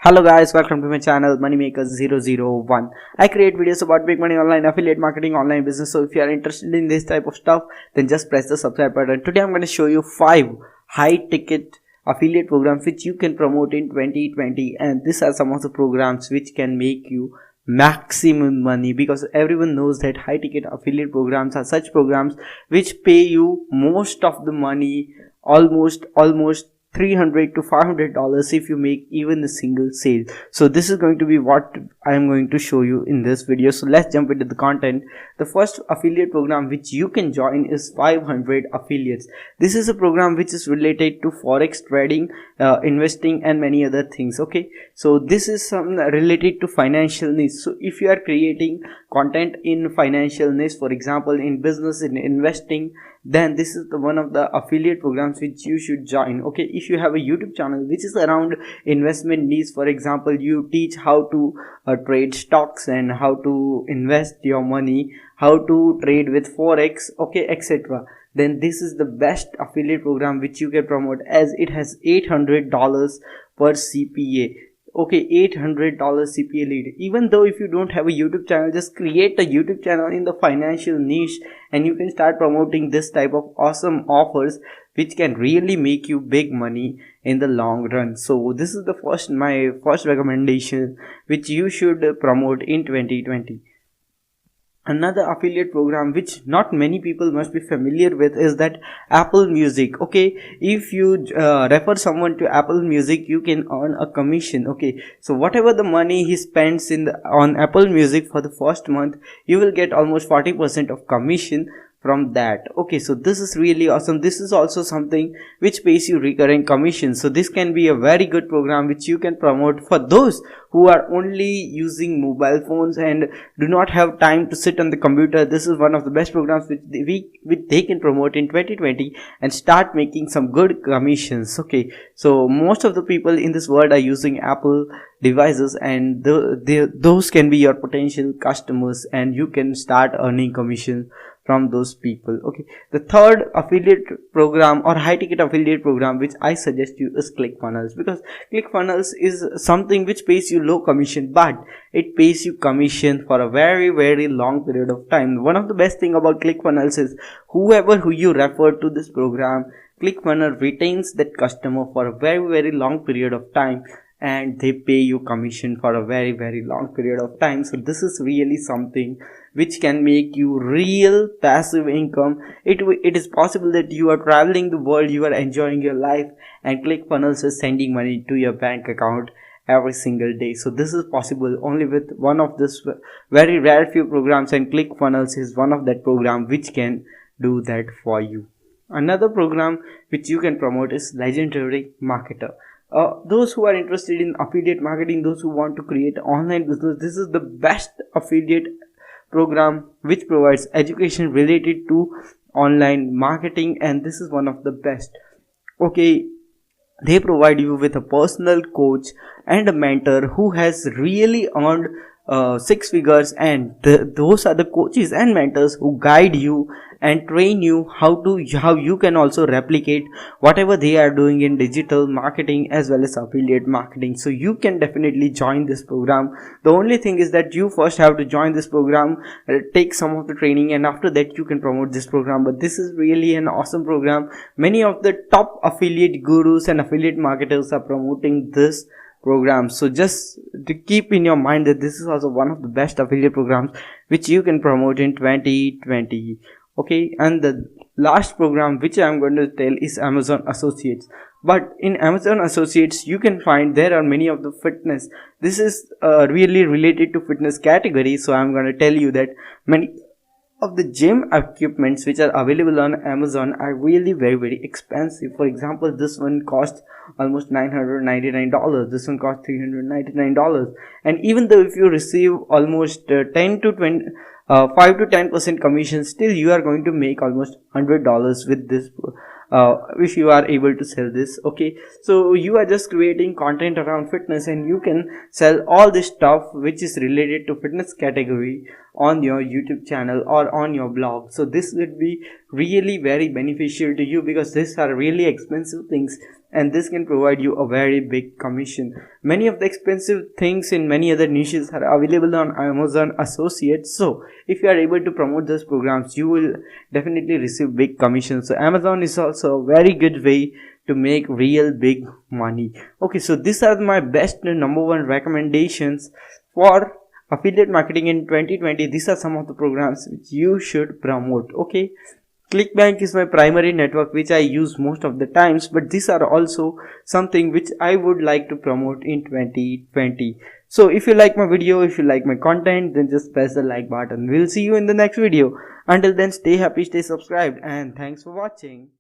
Hello guys, welcome to my channel Moneymaker001. I create videos about big money online, affiliate marketing, online business. So if you are interested in this type of stuff, then just press the subscribe button. Today I'm going to show you 5 high ticket affiliate programs which you can promote in 2020, and these are some of the programs which can make you maximum money, because everyone knows that high ticket affiliate programs are such programs which pay you most of the money, almost $300 to $500 if you make even a single sale. So this is going to be what I am going to show you in this video. So let's jump into the content. The first affiliate program which you can join is 500 affiliates. This is a program which is related to forex trading, investing and many other things. Okay, so this is some related to financial needs. So if you are creating content in financial needs, for example in business, in investing, then this is one of the affiliate programs which you should join. Okay, if you have a YouTube channel which is around investment needs, for example you teach how to trade stocks and how to invest your money, how to trade with forex, okay, etc., then this is the best affiliate program which you can promote, as it has $800 per CPA. Okay, $800 CPA lead. Even though if you don't have a YouTube channel, just create a YouTube channel in the financial niche and you can start promoting this type of awesome offers which can really make you big money in the long run. So this is my first recommendation which you should promote in 2020. Another affiliate program which not many people must be familiar with is that Apple Music. Okay, if you refer someone to Apple Music, you can earn a commission. Okay, so whatever the money he spends on Apple Music for the first month, you will get almost 40% of commission from that. Okay, so this is really awesome. This is also something which pays you recurring commission. So this can be a very good program which you can promote for those who are only using mobile phones and do not have time to sit on the computer. This is one of the best programs which they can promote in 2020 and start making some good commissions. Okay, so most of the people in this world are using Apple devices, and those can be your potential customers, and you can start earning commission from those people. Okay, the third affiliate program or high ticket affiliate program which I suggest you is Clickfunnels, because Clickfunnels is something which pays you low commission, but it pays you commission for a very long period of time. One of the best thing about Clickfunnels is who you refer to this program, Clickfunnels retains that customer for a very long period of time, and they pay you commission for a very long period of time. So this is really something which can make you real passive income. It is possible that you are traveling the world, you are enjoying your life, and Clickfunnels is sending money to your bank account every single day. So this is possible only with one of this very rare few programs, and Clickfunnels is one of that program which can do that for you. Another program which you can promote is Legendary Marketer. Those who are interested in affiliate marketing, those who want to create online business, this is the best affiliate program which provides education related to online marketing, and this is one of the best. Okay, they provide you with a personal coach and a mentor who has really earned 6 figures, and those are the coaches and mentors who guide you and train you how you can also replicate whatever they are doing in digital marketing as well as affiliate marketing. So you can definitely join this program. The only thing is that you first have to join this program, take some of the training, and after that you can promote this program. But this is really an awesome program. Many of the top affiliate gurus and affiliate marketers are promoting this program. So just to keep in your mind that this is also one of the best affiliate programs which you can promote in 2020. Okay, and the last program which I am going to tell is Amazon Associates. But in Amazon Associates you can find there are many of the fitness. This is really related to fitness category. So I am going to tell you that many of the gym equipments which are available on Amazon are really very expensive. For example, this one costs almost $999. This one costs $399. And even though if you receive almost 10 to 20 5 to 10% commission, still you are going to make almost $100 with this if you are able to sell this. Okay, so you are just creating content around fitness, and you can sell all this stuff which is related to fitness category on your YouTube channel or on your blog. So this would be really very beneficial to you, because these are really expensive things, and this can provide you a very big commission. Many of the expensive things in many other niches are available on Amazon Associates, so if you are able to promote those programs, you will definitely receive big commissions. So Amazon is also a very good way to make real big money. Okay, so these are my best number one recommendations for affiliate marketing in 2020. These are some of the programs which you should promote. Okay, Clickbank is my primary network which I use most of the times, but these are also something which I would like to promote in 2020. So if you like my video, if you like my content, then just press the like button. We'll see you in the next video. Until then, stay happy, stay subscribed, and thanks for watching.